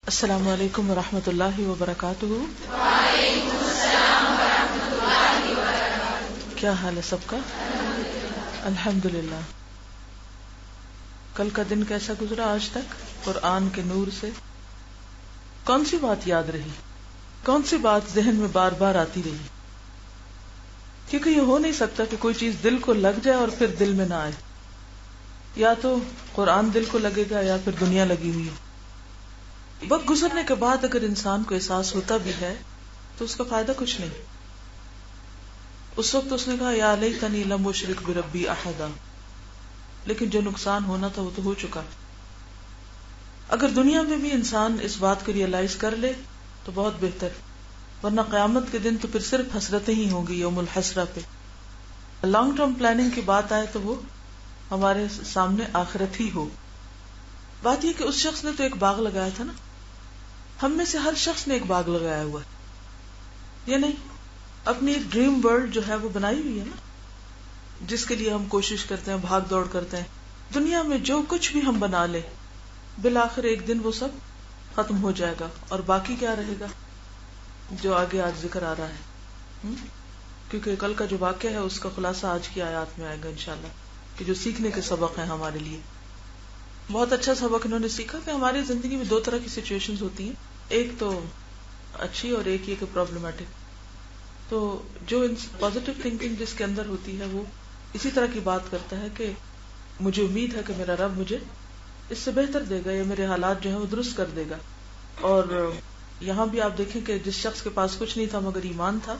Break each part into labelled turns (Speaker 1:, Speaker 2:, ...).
Speaker 1: السلام علیکم ورحمۃ اللہ وبرکاتہ۔
Speaker 2: وعلیکم السلام ورحمۃ اللہ وبرکاتہ۔
Speaker 1: کیا حال ہے سب کا؟ الحمدللہ۔ کل کا دن کیسا گزرا آج تک قرآن کے نور سے؟ کون سی بات یاد رہی؟ کون سی بات ذہن میں بار بار آتی رہی؟ کیونکہ یہ ہو نہیں سکتا کہ کوئی چیز دل کو لگ جائے اور پھر دل میں نہ آئے، یا تو قرآن دل کو لگے گا یا پھر دنیا لگی ہوئی ہے۔ وقت گزرنے کے بعد اگر انسان کو احساس ہوتا بھی ہے تو اس کا فائدہ کچھ نہیں۔ اس وقت اس نے کہا یا لیتنی لم اشرک بربی احدا، لیکن جو نقصان ہونا تھا وہ تو ہو چکا۔ اگر دنیا میں بھی انسان اس بات کو ریئلائز کر لے تو بہت بہتر، ورنہ قیامت کے دن تو پھر صرف حسرتیں ہی ہوں گی یوم الحسرہ پہ۔ لانگ ٹرم پلاننگ کی بات آئے تو وہ ہمارے سامنے آخرت ہی ہو۔ بات یہ کہ اس شخص نے تو ایک باغ لگایا تھا نا، ہم میں سے ہر شخص نے ایک باغ لگایا ہوا ہے، یہ نہیں اپنی ایک ڈریم ورلڈ جو ہے وہ بنائی ہوئی ہے نا، جس کے لیے ہم کوشش کرتے ہیں، بھاگ دوڑ کرتے ہیں۔ دنیا میں جو کچھ بھی ہم بنا لیں بالآخر ایک دن وہ سب ختم ہو جائے گا، اور باقی کیا رہے گا جو آگے آج ذکر آ رہا ہے۔ کیونکہ کل کا جو واقعہ ہے اس کا خلاصہ آج کی آیات میں آئے گا انشاءاللہ، کہ جو سیکھنے کے سبق ہیں ہمارے لیے۔ بہت اچھا سبق انہوں نے سیکھا کہ ہماری زندگی میں دو طرح کی سچویشنز ہوتی ہیں، ایک تو اچھی اور ایک یہ کہ پرابلمٹک۔ تو جو پازیٹیو تھنکنگ جس کے اندر ہوتی ہے وہ اسی طرح کی بات کرتا ہے کہ مجھے امید ہے کہ میرا رب مجھے اس سے بہتر دے گا، یا میرے حالات جو ہیں وہ درست کر دے گا۔ اور یہاں بھی آپ دیکھیں کہ جس شخص کے پاس کچھ نہیں تھا مگر ایمان تھا،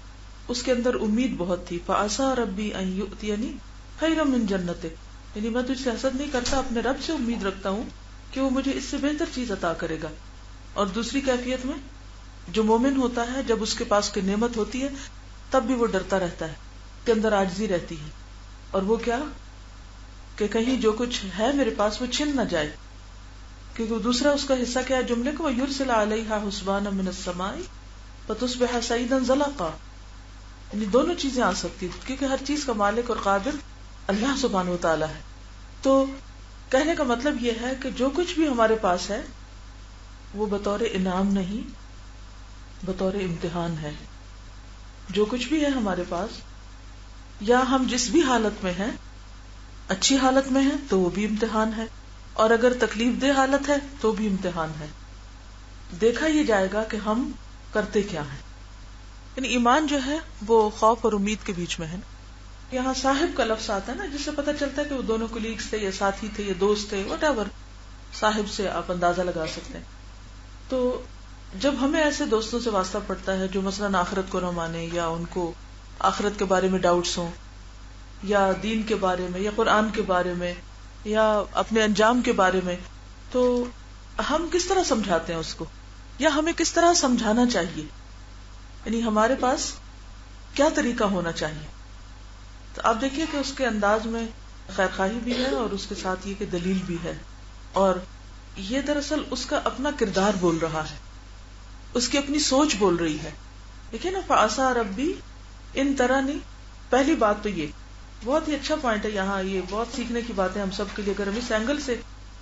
Speaker 1: اس کے اندر امید بہت تھی۔ فَعَسَىٰ رَبِّي أَن يُؤْتِيَنِي خَيْرًا مِّن جَنَّتِكَ، یعنی میں تجھ سے حسد نہیں کرتا، اپنے رب سے امید رکھتا ہوں کہ وہ مجھے اس سے بہتر چیز عطا کرے گا۔ اور دوسری کیفیت میں جو مومن ہوتا ہے جب اس کے پاس کوئی نعمت ہوتی ہے تب بھی وہ ڈرتا رہتا ہے، اس کے اندر عاجزی رہتی ہے، اور وہ کیا کہ کہیں جو کچھ ہے میرے پاس وہ چھن نہ جائے۔ کیونکہ دوسرا اس کا حصہ کیا ہے جملے کو، وَيُرْسِلَ عَلَيْهَا حُسْبَانًا مِّنَ السَّمَاءِ فَتُصْبِحَ صَعِيدًا زَلَقًا، یعنی دونوں چیزیں آ سکتی ہیں کیونکہ ہر چیز کا مالک اور قادر اللہ سبحانہ وتعالی ہے۔ تو کہنے کا مطلب یہ ہے کہ جو کچھ بھی ہمارے پاس ہے وہ بطور انعام نہیں، بطور امتحان ہے۔ جو کچھ بھی ہے ہمارے پاس، یا ہم جس بھی حالت میں ہیں، اچھی حالت میں ہیں تو وہ بھی امتحان ہے، اور اگر تکلیف دہ حالت ہے تو بھی امتحان ہے۔ دیکھا یہ جائے گا کہ ہم کرتے کیا ہیں۔ یعنی ایمان جو ہے وہ خوف اور امید کے بیچ میں ہے۔ یہاں صاحب کا لفظ آتا ہے نا، جس سے پتہ چلتا ہے کہ وہ دونوں کولیگز تھے یا ساتھی تھے یا دوست تھے، وٹ ایور، صاحب سے آپ اندازہ لگا سکتے ہیں۔ تو جب ہمیں ایسے دوستوں سے واسطہ پڑتا ہے جو مثلاً آخرت کو نہ مانے، یا ان کو آخرت کے بارے میں ڈاؤٹس ہوں، یا دین کے بارے میں، یا قرآن کے بارے میں، یا اپنے انجام کے بارے میں، تو ہم کس طرح سمجھاتے ہیں اس کو، یا ہمیں کس طرح سمجھانا چاہیے؟ یعنی ہمارے پاس کیا طریقہ ہونا چاہیے؟ تو آپ دیکھیے کہ اس کے انداز میں خیرخواہی بھی ہے اور اس کے ساتھ یہ کہ دلیل بھی ہے، اور یہ دراصل اس کا اپنا کردار بول رہا ہے، اس کی اپنی سوچ بول رہی ہے۔ دیکھیں نا، فَعَسَىٰ رَبِّي إِن تَرَنِي، پہلی بات تو یہ بہت ہی اچھا پوائنٹ ہے یہاں، یہ بہت سیکھنے کی بات ہے ہم سب کے لیے، اگر ہم اس اینگل سے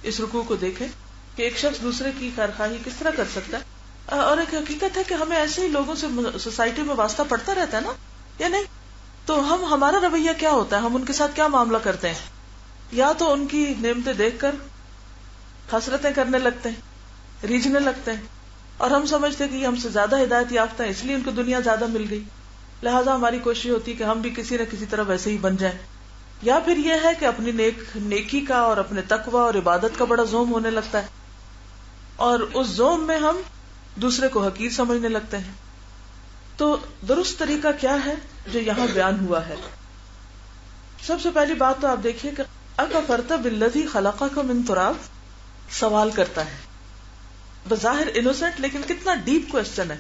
Speaker 1: اس رکوع کو دیکھیں کہ ایک شخص دوسرے کی خیرخواہی کس طرح کر سکتا ہے۔ اور ایک حقیقت ہے کہ ہمیں ایسے ہی لوگوں سے سوسائٹی میں واسطہ پڑتا رہتا ہے نا، یا نہیں؟ تو ہمارا رویہ کیا ہوتا ہے، ہم ان کے ساتھ کیا معاملہ کرتے ہیں؟ یا تو ان کی نعمتیں دیکھ کر حسرتیں کرنے لگتے ہیں، ریجھنے لگتے ہیں، اور ہم سمجھتے ہیں کہ یہ ہم سے زیادہ ہدایت یافتہ ہیں اس لیے ان کو دنیا زیادہ مل گئی، لہٰذا ہماری کوشش ہوتی ہے کہ ہم بھی کسی نہ کسی طرح ویسے ہی بن جائیں۔ یا پھر یہ ہے کہ اپنی نیکی کا اور اپنے تقوی اور عبادت کا بڑا زوم ہونے لگتا ہے، اور اس زوم میں ہم دوسرے کو حقیر سمجھنے لگتے ہیں۔ تو درست طریقہ کیا ہے جو یہاں بیان ہوا ہے؟ سب سے پہلی بات تو آپ دیکھیے کہ اکفرت بالذی خلقک من تراب، سوال کرتا ہے، بظاہر انوسنٹ لیکن کتنا ڈیپ کوسچن ہے۔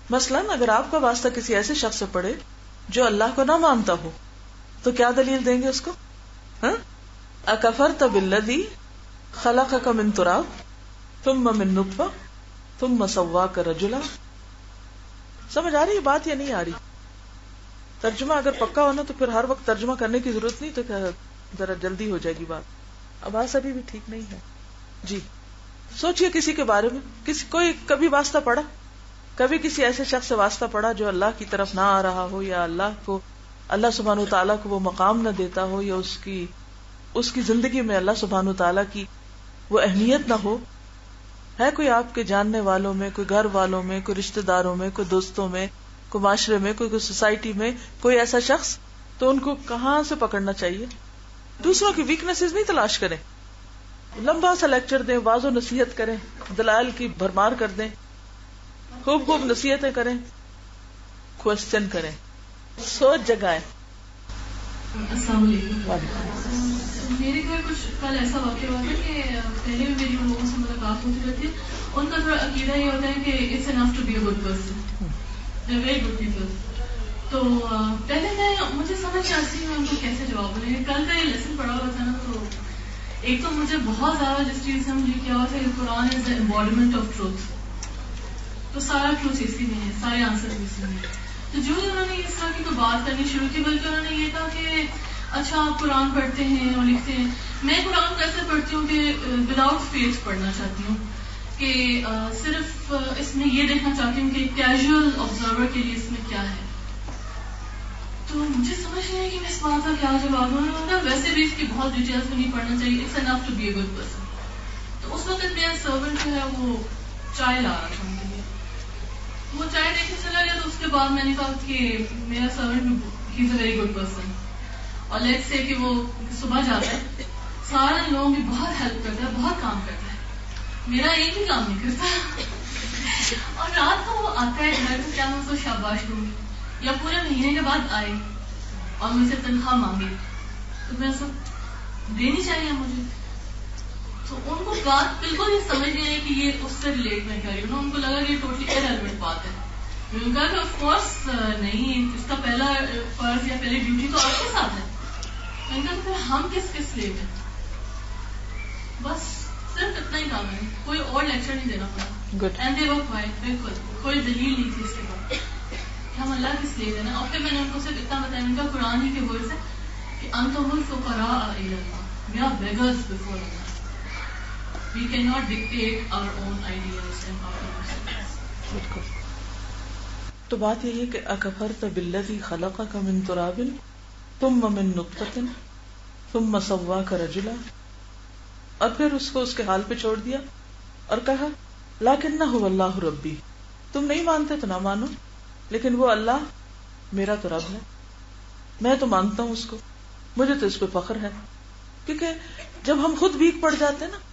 Speaker 1: مثلاً اگر آپ کا واسطہ کسی ایسے شخص سے پڑے جو اللہ کو نہ مانتا ہو تو کیا دلیل دیں گے اس کو؟ اکفرت بالذی خلقک من تراب ثم من نطفہ ثم سواک رجلا۔ سمجھ آ رہی ہے بات یا نہیں آ رہی؟ ترجمہ اگر پکا ہونا تو پھر ہر وقت ترجمہ کرنے کی ضرورت نہیں، تو ذرا جلدی ہو جائے گی بات۔ آواز ابھی بھی ٹھیک نہیں ہے جی۔ سوچئے کسی کے بارے میں، کوئی کبھی واسطہ پڑا، کبھی کسی ایسے شخص سے واسطہ پڑا جو اللہ کی طرف نہ آ رہا ہو، یا اللہ سبحانہ وتعالیٰ کو وہ مقام نہ دیتا ہو، یا اس کی زندگی میں اللہ سبحانہ وتعالیٰ کی وہ اہمیت نہ ہو؟ ہے کوئی آپ کے جاننے والوں میں، کوئی گھر والوں میں، کوئی رشتہ داروں میں، کوئی دوستوں میں، کوئی معاشرے میں، کوئی سوسائٹی میں کوئی ایسا شخص؟ تو ان کو کہاں سے پکڑنا چاہیے؟ دوسروں کی ویکنیسز نہیں تلاش کریں، لمبا سا لیکچر دیں، واعظ و نصیحت کریں، دلائل کی بھرمار کر دیں، خوب نصیحتیں کریں، کوسچن کریں، سوچ جگائیں.
Speaker 3: السلام علیکم. میرے گھر کچھ کل ایسا واقعہ ہوا تھا کہ پہلے بھی میری ان لوگوں سے ملاقات ہوتی رہتی ہے. ان کا تھوڑا عقیدہ یہ ہوتا ہے کہ it's enough to be a good person, they are very good people. تو پہلے مجھے سمجھ نہیں آتی میں ان کو کیسے جواب دوں. کل کا یہ لیسن پڑھا ہوا تھا نا، تو ایک تو مجھے بہت زیادہ جس چیز سے مجھے کیا ہوا تھا کہ قرآن از دا امبوڈیمنٹ آف ٹروتھ. تو سارا ٹروتھ اسی میں ہے، سارے آنسر اسی میں ہے. تو جو انہوں نے اس طرح کی تو بات کرنی شروع کی، بلکہ انہوں نے یہ کہا کہ اچھا آپ قرآن پڑھتے ہیں اور لکھتے ہیں. میں قرآن کیسے پڑھتی ہوں کہ وداؤٹ فیتھ پڑھنا چاہتی ہوں، کہ صرف اس میں یہ دیکھنا چاہتی ہوں کہ کیجول آبزرور کے لیے اس میں کیا ہے. تو مجھے سمجھ نہیں ہے کہ میں اس بات کا کیا جواب دوں. ویسے بھی اس کی بہت ڈیٹیلس میں نہیں پڑھنا چاہیے، it's enough to be a good person. تو اس وقت میرا سرونٹ جو ہے وہ چائے لا رہا تھا ان کے لیے. وہ چائے دیکھنے چلا گیا. تو اس کے بعد میں نے کہا کہ میرا servant he is a very good person, اور لیٹ سے کہ وہ صبح جاتا ہے، سارے لوگوں کی بہت ہیلپ کرتا ہے، بہت کام کرتا ہے، میرا ایک بھی کام نہیں کرتا. اور رات کو وہ آتا ہے گھر کو، کیا میں اس کو شاباش دوں گی، یا پورے مہینے کے بعد آئے اور مجھ سے تنخواہ مانگے تو میں اس کو دینی چاہیے مجھے. تو ان کو بات بالکل یہ سمجھ نہیں آئی کہ یہ اس سے ریلیٹ میں کر رہی ہوں. ان کو لگا کہ یہ ٹوٹلی ارریلیونٹ بات ہے. میں نے کہا کہ آف کورس نہیں، اس کا پہلا فرض یا پہلی ڈیوٹی تو آپ کے ساتھ ہے. میں نے کہا پھر ہم کس سلیو ہیں؟ بس صرف اتنا ہی کام ہے، کوئی اور لیکچر نہیں دینا پڑا. اینڈ دے ور کوائٹ، بالکل کوئی دلیل نہیں تھی اس کے بعد کہ ہم اللہ کی سلیو ہیں. اور پھر میں نے ان کو صرف اتنا بتایا، ان کا قرآن ہی کے ورڈز ہے کہ انتم الفقراء الی اللہ، وی آر بیگرز بفور اللہ. We cannot dictate our own ideas and our own.
Speaker 1: تو بات یہی ہے کہ اکفرت بالذی خلقک من تراب ثم من نطفۃ ثم سواک رجلا. اور پھر اس کو اس کے حال پہ چھوڑ دیا اور کہا لکنہ اللہ ربی. تم نہیں مانتے تو نہ مانو، لیکن وہ اللہ میرا تو رب ہے، میں تو مانتا ہوں اس کو، مجھے تو اس پہ فخر ہے. کیونکہ جب ہم خود ویک پڑ جاتے ہیں نا،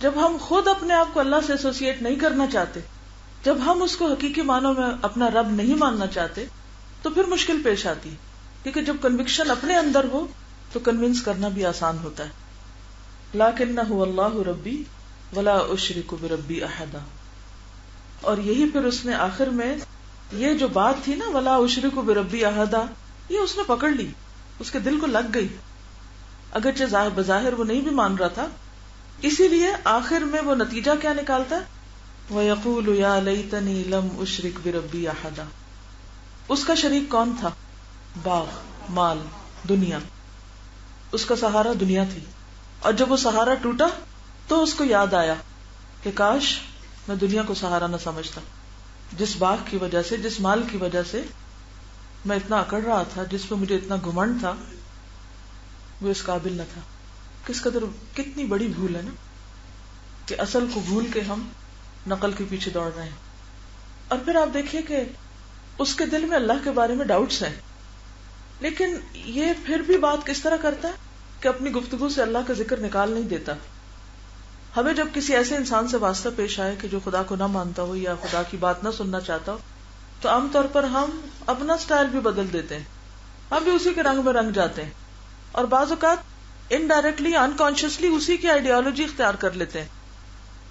Speaker 1: جب ہم خود اپنے آپ کو اللہ سے ایسوسیٹ نہیں کرنا چاہتے، جب ہم اس کو حقیقی معنوں میں اپنا رب نہیں ماننا چاہتے، تو پھر مشکل پیش آتی. کیونکہ جب کنوکشن اپنے اندر ہو تو کنونس کرنا بھی آسان ہوتا ہے. لکنہ اللہ ربی ولا اشرک بربی احدا. اور یہی پھر اس نے آخر میں یہ جو بات تھی نا ولا اشرک بربی احدا، یہ اس نے پکڑ لی، اس کے دل کو لگ گئی، اگرچہ بظاہر وہ نہیں بھی مان رہا تھا. اسی لیے آخر میں وہ نتیجہ کیا نکالتا ہے؟ وَيَقُولُ يَا لَيْتَنِي لَمْ أُشْرِكْ بِرَبِّي أَحَدًا. اس کا شریک کون تھا؟ باغ، مال، دنیا. اس کا سہارا دنیا تھی. اور جب وہ سہارا ٹوٹا تو اس کو یاد آیا کہ کاش میں دنیا کو سہارا نہ سمجھتا. جس باغ کی وجہ سے، جس مال کی وجہ سے میں اتنا اکڑ رہا تھا، جس پہ مجھے اتنا گھمنڈ تھا، وہ اس قابل نہ تھا. کس قدر کتنی بڑی بھول ہے نا کہ اصل کو بھول کے ہم نقل کے پیچھے دوڑ رہے ہیں. اور پھر آپ دیکھیے کہ اس کے دل میں اللہ کے بارے میں ڈاؤٹس ہیں، لیکن یہ پھر بھی بات کس طرح کرتا ہے کہ اپنی گفتگو سے اللہ کا ذکر نکال نہیں دیتا. ہمیں جب کسی ایسے انسان سے واسطہ پیش آئے کہ جو خدا کو نہ مانتا ہو یا خدا کی بات نہ سننا چاہتا ہو، تو عام طور پر ہم اپنا سٹائل بھی بدل دیتے ہیں، ہم بھی اسی کے رنگ میں رنگ جاتے ہیں، اور بعض اوقات انڈائریکٹلی انکانشیسلی اسی کی آئیڈیالوجی اختیار کر لیتے ہیں،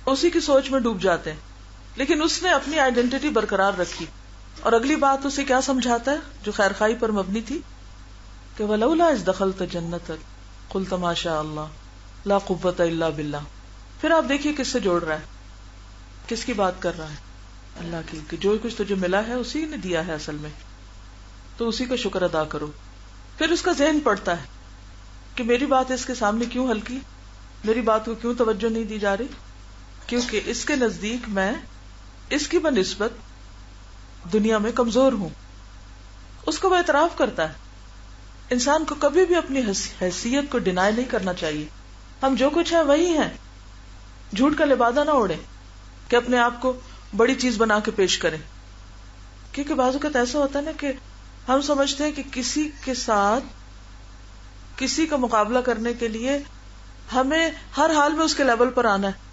Speaker 1: اسی کی سوچ میں ڈوب جاتے ہیں. لیکن اس نے اپنی آئیڈینٹی برقرار رکھی. اور اگلی بات اسے کیا سمجھاتا ہے جو خیر خائی پر مبنی تھی کہ وَلَوْلَا إِذْ دَخَلْتَ جَنَّتَكَ قُلْتَ مَا شَاءَ اللَّهُ لَا قُوَّةَ إِلَّا بِاللَّهِ. پھر آپ دیکھیے کس سے جوڑ رہا ہے، کس کی بات کر رہا ہے؟ اللہ کی، کہ جو کچھ تجھے ملا ہے اسی نے دیا ہے اصل میں، تو اسی کا شکر ادا کرو. پھر اس کا ذہن پڑتا ہے کہ میری بات اس کے سامنے کیوں ہلکی، میری بات کو کیوں توجہ نہیں دی جا رہی. کیونکہ اس کے نزدیک میں اس کی بنسبت دنیا میں کمزور ہوں. اس کو وہ اعتراف کرتا ہے. انسان کو کبھی بھی اپنی حیثیت کو ڈینائی نہیں کرنا چاہیے. ہم جو کچھ ہیں وہی ہیں. جھوٹ کا لبادہ نہ اوڑے کہ اپنے آپ کو بڑی چیز بنا کے پیش کریں. کیونکہ بعض اوقات ایسا ہوتا ہے نا کہ ہم سمجھتے ہیں کہ کسی کے ساتھ کسی کا مقابلہ کرنے کے لیے ہمیں ہر حال میں اس کے لیول پر آنا ہے.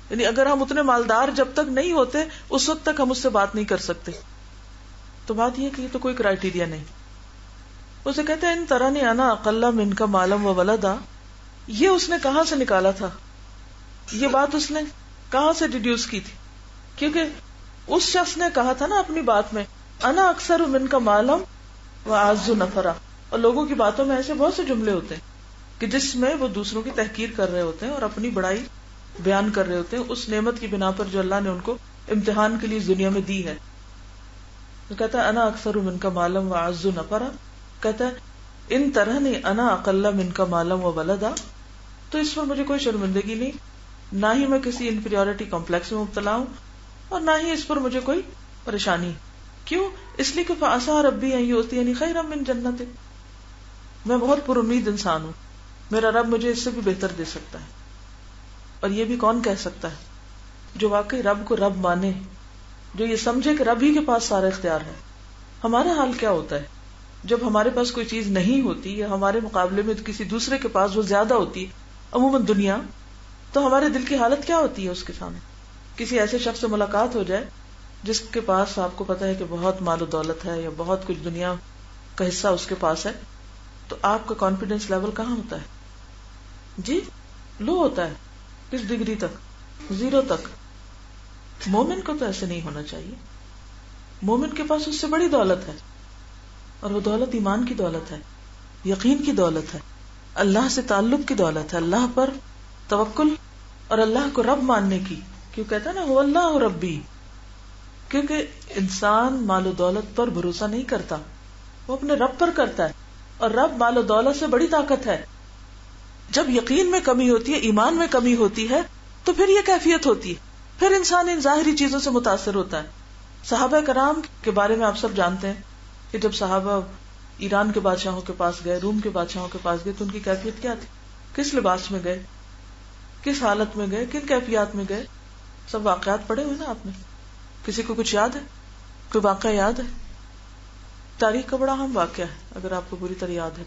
Speaker 1: یعنی اگر ہم اتنے مالدار جب تک نہیں ہوتے اس وقت تک ہم اس سے بات نہیں کر سکتے. تو بات یہ کہ یہ تو کوئی کرائیٹیریا نہیں. اسے کہتے ہیں ان طرح نہیں آنا اقل من کا مالم و ولدا. یہ اس نے کہاں سے نکالا تھا؟ یہ بات اس نے کہاں سے ڈیڈیوس کی تھی؟ کیونکہ اس شخص نے کہا تھا نا اپنی بات میں انا اکثر من کا مالم و اعز نفرا. اور لوگوں کی باتوں میں ایسے بہت سے جملے ہوتے ہیں کہ جس میں وہ دوسروں کی تحقیر کر رہے ہوتے ہیں اور اپنی بڑائی بیان کر رہے ہوتے ہیں اس نعمت کی بنا پر جو اللہ نے ان کو امتحان کے لیے اس دنیا میں دی ہے. تو کہتا ہے انا اکثر من کا مالم و اعز نفرا. کہتا ہے ان طرح نہیں انا اقل من کا مالم و ولدا. تو اس پر مجھے کوئی شرمندگی نہیں, نہ ہی میں کسی انفیریورٹی کمپلیکس میں مبتلا ہوں اور نہ ہی اس پر مجھے کوئی پریشانی. کیوں؟ اس لیے کہ فعسى ربی ان یؤتینی خیرا من جنتہ. میں بہت پر امید انسان ہوں, میرا رب مجھے اس سے بھی بہتر دے سکتا ہے. اور یہ بھی کون کہہ سکتا ہے؟ جو واقعی رب کو رب مانے, جو یہ سمجھے کہ رب ہی کے پاس سارا اختیار ہے. ہمارا حال کیا ہوتا ہے جب ہمارے پاس کوئی چیز نہیں ہوتی یا ہمارے مقابلے میں کسی دوسرے کے پاس وہ زیادہ ہوتی, عموماً دنیا, تو ہمارے دل کی حالت کیا ہوتی ہے اس کے سامنے؟ کسی ایسے شخص سے ملاقات ہو جائے جس کے پاس آپ کو پتا ہے کہ بہت مال و دولت ہے یا بہت کچھ دنیا کا حصہ اس کے پاس ہے, تو آپ کا کانفیڈینس لیول کہاں ہوتا ہے؟ جی لو ہوتا ہے. کس ڈگری تک؟ 0 تک. مومن کو تو ایسے نہیں ہونا چاہیے. مومن کے پاس اس سے بڑی دولت ہے, اور وہ دولت ایمان کی دولت ہے, یقین کی دولت ہے, اللہ سے تعلق کی دولت ہے, اللہ پر توکل اور اللہ کو رب ماننے کی. کیوں کہتا ہے نا هو اللہ ربی؟ کیونکہ انسان مال و دولت پر بھروسہ نہیں کرتا, وہ اپنے رب پر کرتا ہے, اور رب مال و دولت سے بڑی طاقت ہے. جب یقین میں کمی ہوتی ہے, ایمان میں کمی ہوتی ہے, تو پھر یہ کیفیت ہوتی ہے, پھر انسان ان ظاہری چیزوں سے متاثر ہوتا ہے. صحابہ کرام کے بارے میں آپ سب جانتے ہیں کہ جب صحابہ ایران کے بادشاہوں کے پاس گئے, روم کے بادشاہوں کے پاس گئے, تو ان کی کیفیت کیا تھی؟ کس لباس میں گئے, کس حالت میں گئے, کن کیفیات میں گئے؟ سب واقعات پڑھے ہوئے نا آپ نے. کسی کو کچھ یاد ہے؟ کوئی واقعہ یاد ہے؟ تاریخ کا بڑا اہم واقعہ ہے, اگر آپ کو پوری طرح یاد ہے.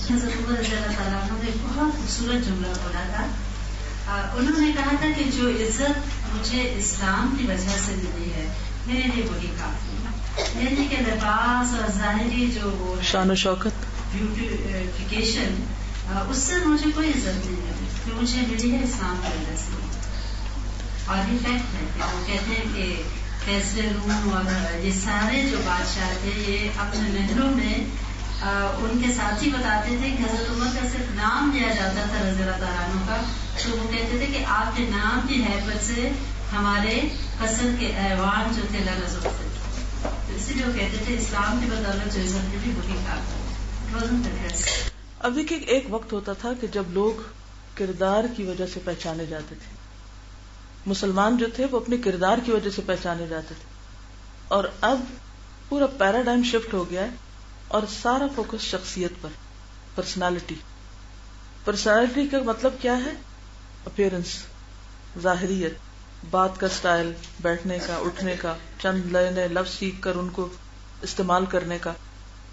Speaker 2: حضرت عمر رضی اللہ تعالیٰ عنہ نے ایک بہت خوبصورت جملہ بولا تھا. انہوں نے کہا تھا کہ جو عزت مجھے اسلام کی وجہ سے ملی ہے میرے لیے وہی کافی ہے. یعنی کہ لباس اور ظاہری جو وہ
Speaker 1: شان و شوکت,
Speaker 2: بیوٹیفیکیشن, اس سے مجھے کوئی عزت نہیں ملی, جو مجھے ملی ہے اسلام کی وجہ سے. اور یہ فیکٹ ہے کہ وہ کہتے ہیں کہ کیسے روم اور یہ سارے جو بادشاہ تھے یہ اپنے محلوں میں ان کے ساتھی بتاتے تھے کہ حضرت عمر کا صرف نام لیا جاتا تھا رضی اللہ تعالیٰ عنہ کا, تو وہ کہتے تھے کہ آپ کے نام کی حیبت سے ہمارے قصر کے ایوان جو تھے لرز اٹھتے تھے. اسی لیے وہ کہتے تھے اسلام کی بدولت جو عزت بھی وہی کافی.
Speaker 1: اب دیکھیے ایک وقت ہوتا تھا کہ جب لوگ کردار کی وجہ سے پہچانے جاتے تھے. مسلمان جو تھے وہ اپنے کردار کی وجہ سے پہچانے جاتے تھے, اور اب پورا پیراڈائم شفٹ ہو گیا ہے اور سارا فوکس شخصیت پر, پرسنالٹی. پرسنالٹی کا مطلب کیا ہے؟ اپیرنس, ظاہریت, بات کا سٹائل, بیٹھنے کا, اٹھنے کا, چند نئے لفظ سیکھ کر ان کو استعمال کرنے کا,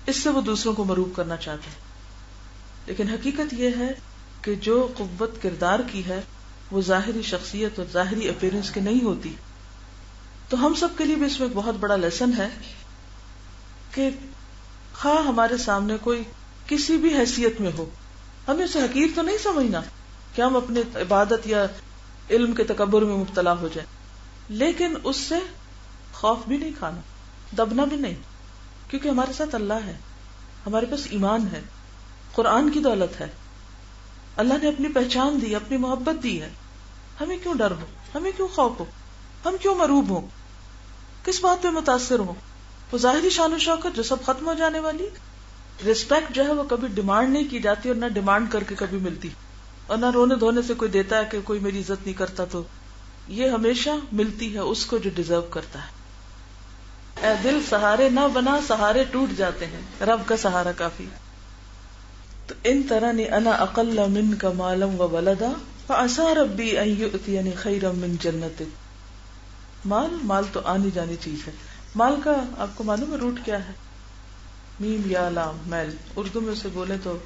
Speaker 1: اس سے وہ دوسروں کو مروب کرنا چاہتے ہیں. لیکن حقیقت یہ ہے کہ جو قوت کردار کی ہے وہ ظاہری شخصیت اور ظاہری اپیرنس کی نہیں ہوتی. تو ہم سب کے لیے بھی اس میں ایک بہت بڑا لیسن ہے کہ خواہ ہمارے سامنے کوئی کسی بھی حیثیت میں ہو, ہمیں اسے حقیر تو نہیں سمجھنا کہ ہم اپنے عبادت یا علم کے تکبر میں مبتلا ہو جائیں, لیکن اس سے خوف بھی نہیں کھانا, دبنا بھی نہیں, کیونکہ ہمارے ساتھ اللہ ہے, ہمارے پاس ایمان ہے, قرآن کی دولت ہے, اللہ نے اپنی پہچان دی, اپنی محبت دی ہے. ہمیں کیوں ڈر ہو, ہمیں کیوں خوف ہو, ہم کیوں مروب ہوں, کس بات پہ متاثر ہوں؟ وہ ظاہری شان و شوکت جو سب ختم ہو جانے والی. ریسپیکٹ جو ہے وہ کبھی ڈیمانڈ نہیں کی جاتی, اور نہ ڈیمانڈ کر کے کبھی ملتی, اور نہ رونے دھونے سے کوئی دیتا ہے کہ کوئی میری عزت نہیں کرتا تو یہ ہمیشہ ملتی ہے اس کو جو ڈیزرو کرتا ہے. اے دل سہارے نہ بنا، سہارے ٹوٹ جاتے ہیں، رب کا سہارا کافی. تو ان ترانی انا اقل منک مالا وولدا فعسى ربی ان یؤتینی خیرا من جنتک. مال تو آنی جانی چیز ہے. مال کا آپ کو معلوم ہے روٹ کیا ہے؟ میم یا لام میل. اردو میں اسے بولے تو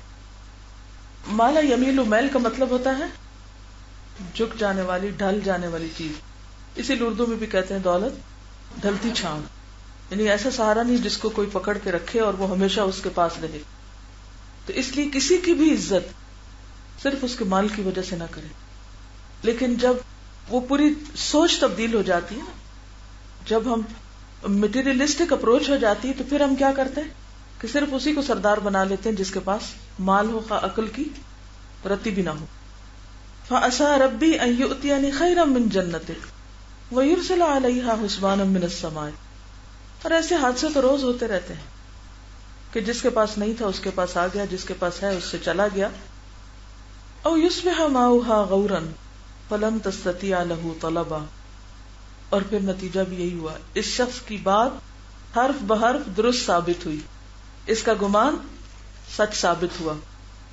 Speaker 1: مالا یمیل، میل کا مطلب ہوتا ہے جھک جانے والی، ڈھل جانے والی چیز. اسی لیے اردو میں بھی کہتے ہیں دولت ڈھلتی چھان، یعنی ایسا سہارا نہیں جس کو کوئی پکڑ کے رکھے اور وہ ہمیشہ اس کے پاس رہے. تو اس لیے کسی کی بھی عزت صرف اس کے مال کی وجہ سے نہ کرے. لیکن جب وہ پوری سوچ تبدیل ہو جاتی ہے نا، جب ہم مٹیریلسٹک اپروچ ہو جاتی ہے، تو پھر ہم کیا کرتے ہیں کہ صرف اسی کو سردار بنا لیتے ہیں جس کے پاس مال ہو، خواہ عقل کی رتی بھی نہ ہو. فَعَسَىٰ رَبِّي أَن يُؤْتِيَنِي خَيْرًا مِّن جَنَّتِكَ وَيُرْسِلَ عَلَيْهَا حُسْبَانًا مِّنَ السَّمَاءِ. اور ایسے حادثے تو روز ہوتے رہتے ہیں کہ جس کے پاس نہیں تھا اس کے پاس آ گیا، جس کے پاس ہے اس سے چلا گیا. او یصبح ماؤها غورا فلم تستطیع له طلبا. اور پھر نتیجہ بھی یہی ہوا، اس شخص کی بات حرف بحرف درست ثابت ہوئی، اس کا گمان سچ ثابت ہوا.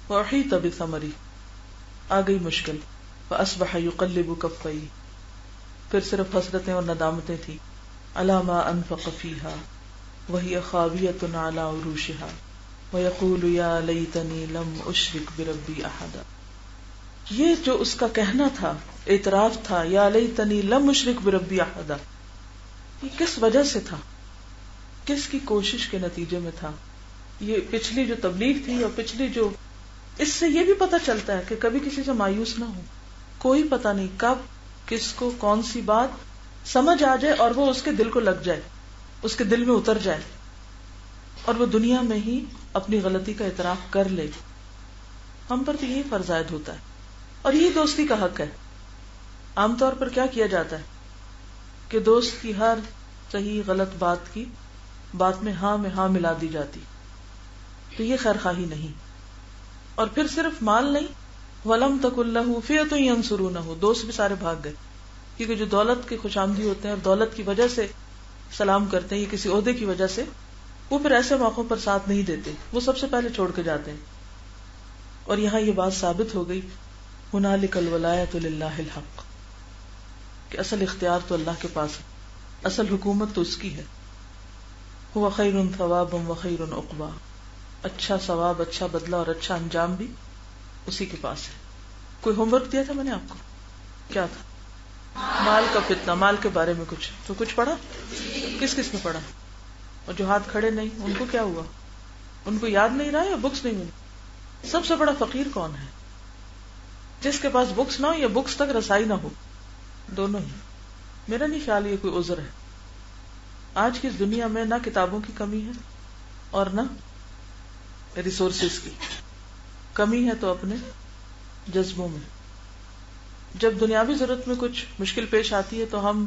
Speaker 1: وحیط بثمری، آ گئی مشکل. فاصبح یقلب کفیہ، پھر صرف حسرتیں اور ندامتیں تھیں. علی ما انفق فیہا وہی خاویۃ علی عروشها ویقول یا لیتنی لم اشرک بربی احدا. یہ جو اس کا کہنا تھا، اعتراف تھا، یا لیتنی لم اشرک بربی احدا، یہ کس وجہ سے تھا، کس کی کوشش کے نتیجے میں تھا؟ یہ پچھلی جو تبلیغ تھی اور پچھلی جو، اس سے یہ بھی پتہ چلتا ہے کہ کبھی کسی سے مایوس نہ ہو. کوئی پتہ نہیں کب کس کو کون سی بات سمجھ آ جائے اور وہ اس کے دل کو لگ جائے، اس کے دل میں اتر جائے اور وہ دنیا میں ہی اپنی غلطی کا اعتراف کر لے. ہم پر تو یہی فرض عائد ہوتا ہے اور یہی دوستی کا حق ہے. عام طور پر کیا کیا جاتا ہے کہ دوست کی ہر صحیح غلط بات کی بات میں ہاں ملا دی جاتی. تو یہ خیر خواہی نہیں. اور پھر صرف مال نہیں، وَلَمْ تَكُنْ لَهُ فِئَةٌ يَنْصُرُونَهُ، دوست بھی سارے بھاگ گئے. کیونکہ جو دولت کے خوش آمدی ہوتے ہیں اور دولت کی وجہ سے سلام کرتے ہیں یا کسی عہدے کی وجہ سے، وہ پھر ایسے موقعوں پر ساتھ نہیں دیتے، وہ سب سے پہلے چھوڑ کے جاتے ہیں. اور یہاں یہ بات ثابت ہو گئی، هُنَالِكَ الْوَلَایَةُ لِلَّهِ الْحَقِّ، کہ اصل اختیار تو اللہ کے پاس ہے، اصل حکومت تو اس کی ہے. هُوَ خَيْرٌ ثَوَابًا وَخَيْرٌ عُقْبًا، اچھا ثواب، اچھا بدلہ اور اچھا انجام بھی اسی کے پاس ہے. کوئی ہوم ورک دیا تھا میں نے آپ کو، کیا تھا؟ مال کا فتنہ، مال کے بارے میں کچھ پڑھا؟ کس نے پڑھا؟ اور جو ہاتھ کھڑے نہیں ان کو کیا ہوا؟ ان کو یاد نہیں رہا یا بکس نہیں ملی؟ سب سے بڑا فقیر کون ہے؟ جس کے پاس بکس نہ ہو یا بکس تک رسائی نہ ہو، دونوں ہی. میرا نہیں خیال یہ کوئی عذر ہے. آج کی اس دنیا میں نہ کتابوں کی کمی ہے اور نہ ریسورسز کی کمی ہے، تو اپنے جذبوں میں. جب دنیاوی ضرورت میں کچھ مشکل پیش آتی ہے تو ہم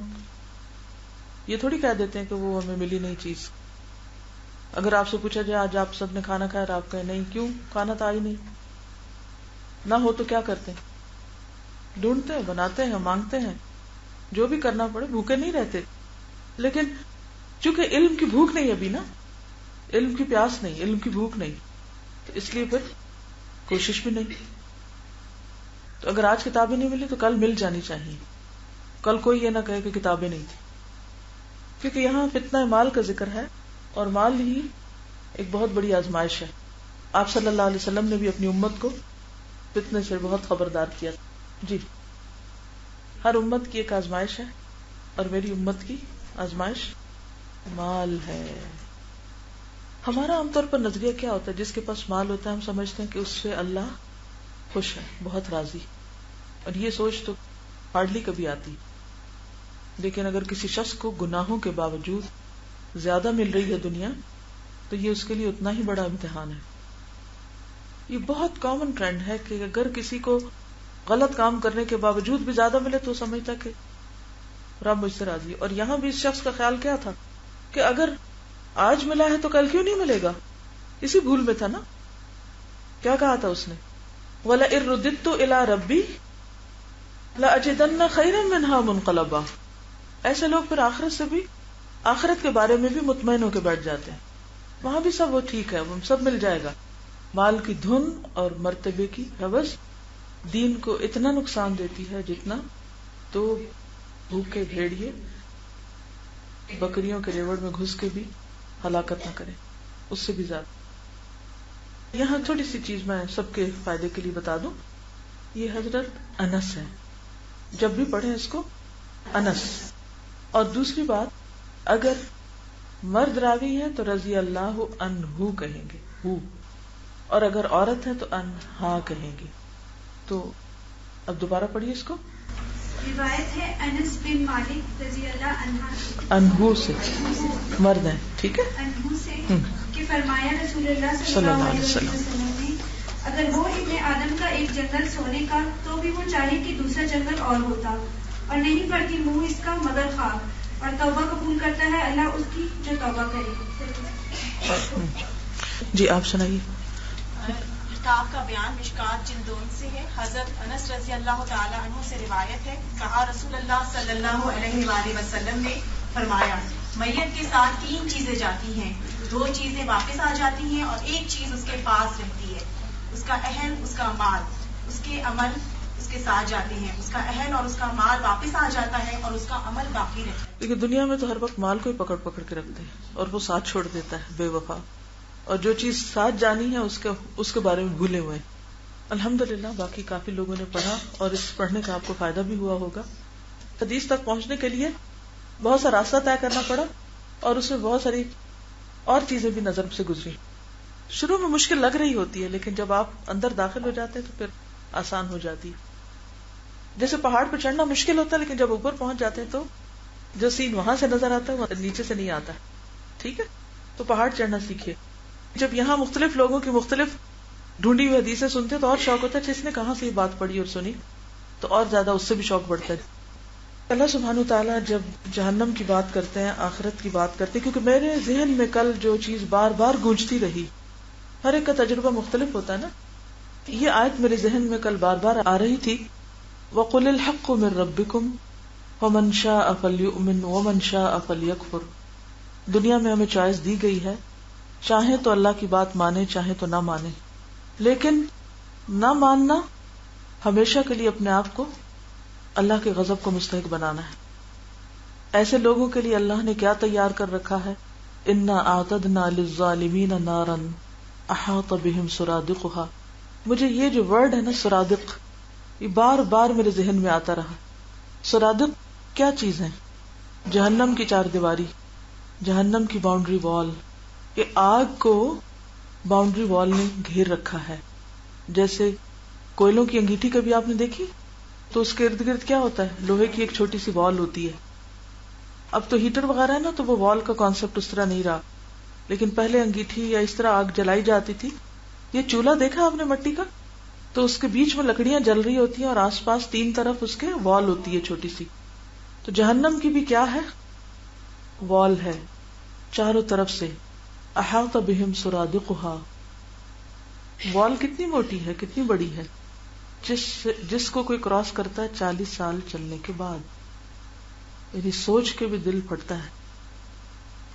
Speaker 1: یہ تھوڑی کہہ دیتے ہیں کہ وہ ہمیں ملی نہیں چیز. اگر آپ سے پوچھا جائے آج آپ سب نے کھانا کھایا اور آپ کہیں نہیں، کیوں؟ کھانا تو آئی نہیں. نہ ہو تو کیا کرتے ہیں؟ ڈھونڈتے ہیں، بناتے ہیں، مانگتے ہیں، جو بھی کرنا پڑے. بھوکے نہیں رہتے، لیکن چونکہ علم کی بھوک نہیں ابھی نا، علم کی پیاس نہیں، علم کی بھوک نہیں، تو اس لیے پھر کوشش بھی نہیں. تو اگر آج کتابیں نہیں ملی تو کل مل جانی چاہیے. کل کوئی یہ نہ کہے کہ کتابیں نہیں تھی. کیونکہ یہاں فتنہ مال کا ذکر ہے اور مال ہی ایک بہت بڑی آزمائش ہے. آپ صلی اللہ علیہ وسلم نے بھی اپنی امت کو فتنے سے بہت خبردار کیا. جی، ہر امت کی ایک آزمائش ہے اور میری امت کی آزمائش مال ہے. ہمارا عام طور پر نظریہ کیا ہوتا ہے؟ جس کے پاس مال ہوتا ہے ہم سمجھتے ہیں کہ اس سے اللہ خوش ہے، بہت راضی. اور یہ سوچ تو ہارڈلی کبھی آتی. لیکن اگر کسی شخص کو گناہوں کے باوجود زیادہ مل رہی ہے دنیا، تو یہ اس کے لیے اتنا ہی بڑا امتحان ہے. یہ بہت کامن ٹرینڈ ہے کہ اگر کسی کو غلط کام کرنے کے باوجود بھی زیادہ ملے تو سمجھتا کہ رب مجھ سے راضی. اور یہاں بھی اس شخص کا خیال کیا تھا کہ اگر آج ملا ہے تو کل کیوں نہیں ملے گا؟ اسی بھول میں تھا نا. کیا کہا تھا اس نے؟ وَلَئِن رُدِدتُّ إِلَىٰ رَبِّي لَأَجِدَنَّ خَيْرًا مِنْهَا مُنْقَلَبًا. ایسے لوگ پھر آخرت سے بھی، آخرت کے بارے میں بھی مطمئن ہو کے بیٹھ جاتے ہیں. وہاں بھی سب وہ ٹھیک ہے، وہ سب مل جائے گا. مال کی دھن اور مرتبے کی ہوس دین کو اتنا نقصان دیتی ہے جتنا تو بھوکے بھیڑیے بکریوں کے ریوڑ میں گھس کے بھی ہلاکت نہ کرے، اس سے بھی زیادہ. یہاں تھوڑی سی چیز میں سب کے فائدے کے لیے بتا دوں. یہ حضرت انس ہے، جب بھی پڑھیں اس کو انس. اور دوسری بات، اگر مرد راوی ہے تو رضی اللہ عنہ کہیں گے، ہو، اور اگر عورت ہے تو انہا کہیں گے. تو اب دوبارہ پڑھیے اس کو.
Speaker 4: روایت ہے انس بن مالک رضی اللہ
Speaker 1: عنہ سے، مرد ہیں، ٹھیک ہے،
Speaker 4: عنہ سے کہ فرمایا رسول اللہ صلی اللہ علیہ وسلم نے، اگر وہ ابن آدم کا ایک جنگل سونے کا تو بھی وہ چاہے کہ دوسرا جنگل اور ہوتا، اور نہیں پڑتی منہ اس کا مگر خاک، اور توبہ قبول کرتا ہے اللہ اس کی جو توبہ کرے.
Speaker 1: جی آپ سنائیے.
Speaker 5: کتاب کا بیان مشکات جلد 2 سے ہے. حضرت انس رضی اللہ تعالی عنہ سے روایت ہے، کہا رسول اللہ صلی اللہ علیہ وآلہ وسلم نے فرمایا، میت کے ساتھ 3 چیزیں جاتی ہیں، 2 چیزیں واپس آ جاتی ہیں اور 1 چیز اس کے پاس رہتی ہے. اس کا اہل، اس کا مال. اس کے عمل اس کے ساتھ جاتے ہیں، اس کا اہل اور اس کا مال واپس آ جاتا ہے اور اس کا عمل باقی رہتا ہے.
Speaker 1: لیکن دنیا میں تو ہر وقت مال کو ہی پکڑ پکڑ کے رکھتے ہیں اور وہ ساتھ چھوڑ دیتا ہے بے وفا، اور جو چیز ساتھ جانی ہے اس کے بارے میں بھولے ہوئے. الحمدللہ باقی کافی لوگوں نے پڑھا اور اس پڑھنے کا آپ کو فائدہ بھی ہوا ہوگا. حدیث تک پہنچنے کے لیے بہت سا راستہ طے کرنا پڑا اور اس میں بہت ساری اور چیزیں بھی نظر سے گزری. شروع میں مشکل لگ رہی ہوتی ہے لیکن جب آپ اندر داخل ہو جاتے ہیں تو پھر آسان ہو جاتی. جیسے پہاڑ پہ چڑھنا مشکل ہوتا ہے لیکن جب اوپر پہنچ جاتے ہیں تو جو سین وہاں سے نظر آتا ہے وہ نیچے سے نہیں آتا. ٹھیک ہے، تو پہاڑ چڑھنا سیکھیے. جب یہاں مختلف لوگوں کی مختلف ڈھونڈی ہوئی حدیثیں سنتے تو اور شوق ہوتا ہے جس نے کہاں سے یہ بات پڑھی اور سنی، تو اور زیادہ اس سے بھی شوق بڑھتا ہے. اللہ سبحانہ وتعالیٰ جب جہنم کی بات کرتے ہیں، آخرت کی بات کرتے ہیں، کیونکہ میرے ذہن میں کل جو چیز بار بار گونجتی رہی، ہر ایک کا تجربہ مختلف ہوتا ہے نا، یہ آیت میرے ذہن میں کل بار بار آ رہی تھی. وَقُلِ الْحَقُّ مِن رَبِّكُمْ وَمَنْ شَاءَ فَلْيُؤْمِنْ وَمَنْ شَاءَ فَلْيَكْفُرْ. دنیا میں ہمیں چوائس دی گئی ہے، چاہے تو اللہ کی بات مانے، چاہے تو نہ مانے، لیکن نہ ماننا ہمیشہ کے لیے اپنے آپ کو اللہ کے غضب کو مستحق بنانا ہے. ایسے لوگوں کے لیے اللہ نے کیا تیار کر رکھا ہے، اِنَّا أَعْتَدْنَا لِلظَّالِمِينَ نَارًا أَحَاطَ بِهِمْ سُرَادِقُهَا. مجھے یہ جو ورڈ ہے نا سرادق، یہ بار بار میرے ذہن میں آتا رہا. سرادق کیا چیز ہے؟ جہنم کی 4 دیواری، جہنم کی باؤنڈری وال. یہ آگ کو باؤنڈری وال نے گھیر رکھا ہے. جیسے کوئلوں کی انگیٹھی کبھی آپ نے دیکھی تو اس کے ارد گرد کیا ہوتا ہے، لوہے کی ایک چھوٹی سی وال ہوتی ہے. اب تو ہیٹر وغیرہ ہے نا تو وہ وال کا کانسیپٹ اس طرح نہیں رہا، لیکن پہلے انگیٹھی یا اس طرح آگ جلائی جاتی تھی. یہ چولہا دیکھا آپ نے مٹی کا، تو اس کے بیچ میں لکڑیاں جل رہی ہوتی ہیں اور آس پاس 3 طرف اس کے وال ہوتی ہے چھوٹی سی. تو جہنم کی بھی کیا ہے، وال ہے چاروں طرف سے. احاط بہم سرادقها. وال کتنی موٹی ہے، کتنی بڑی ہے، جس کو کوئی کراس کرتا ہے 40 سال چلنے کے بعد. یعنی سوچ کے بھی دل پھٹتا ہے.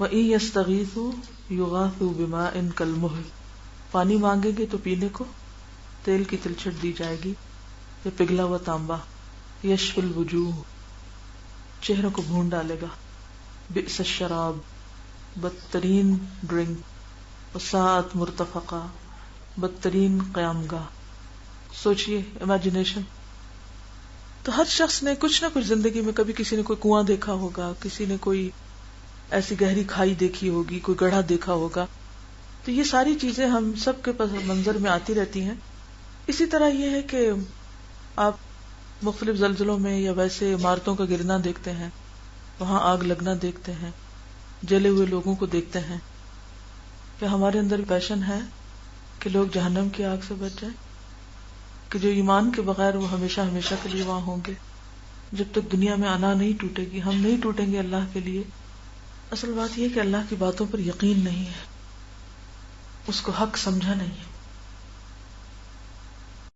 Speaker 1: وَإِن يَسْتَغِيثُوا يُغَاثُوا بِمَاءٍ كَالْمُهْلِ. پانی مانگیں گے تو پینے کو تیل کی تلچھٹ دی جائے گی یا پگھلا ہوا تانبا. یشفی الوجوہ. چہروں کو بھون ڈالے گا. بئس الشراب. بدترین ڈرنک. وساعت مرتفقہ. بدترین قیام گاہ. سوچئے، امیجنیشن. تو ہر شخص نے کچھ نہ کچھ زندگی میں، کبھی کسی نے کوئی کنواں دیکھا ہوگا، کسی نے کوئی ایسی گہری کھائی دیکھی ہوگی، کوئی گڑھا دیکھا ہوگا. تو یہ ساری چیزیں ہم سب کے پس منظر میں آتی رہتی ہیں. اسی طرح یہ ہے کہ آپ مختلف زلزلوں میں یا ویسے عمارتوں کا گرنا دیکھتے ہیں، وہاں آگ لگنا دیکھتے ہیں، جلے ہوئے لوگوں کو دیکھتے ہیں. کیا ہمارے اندر پیشن ہے کہ لوگ جہنم کی آگ سے بچ جائیں، کہ جو ایمان کے بغیر وہ ہمیشہ ہمیشہ کے لیے وہاں ہوں گے؟ جب تک دنیا میں انا نہیں ٹوٹے گی، ہم نہیں ٹوٹیں گے اللہ کے لیے. اصل بات یہ کہ اللہ کی باتوں پر یقین نہیں ہے، اس کو حق سمجھا نہیں ہے.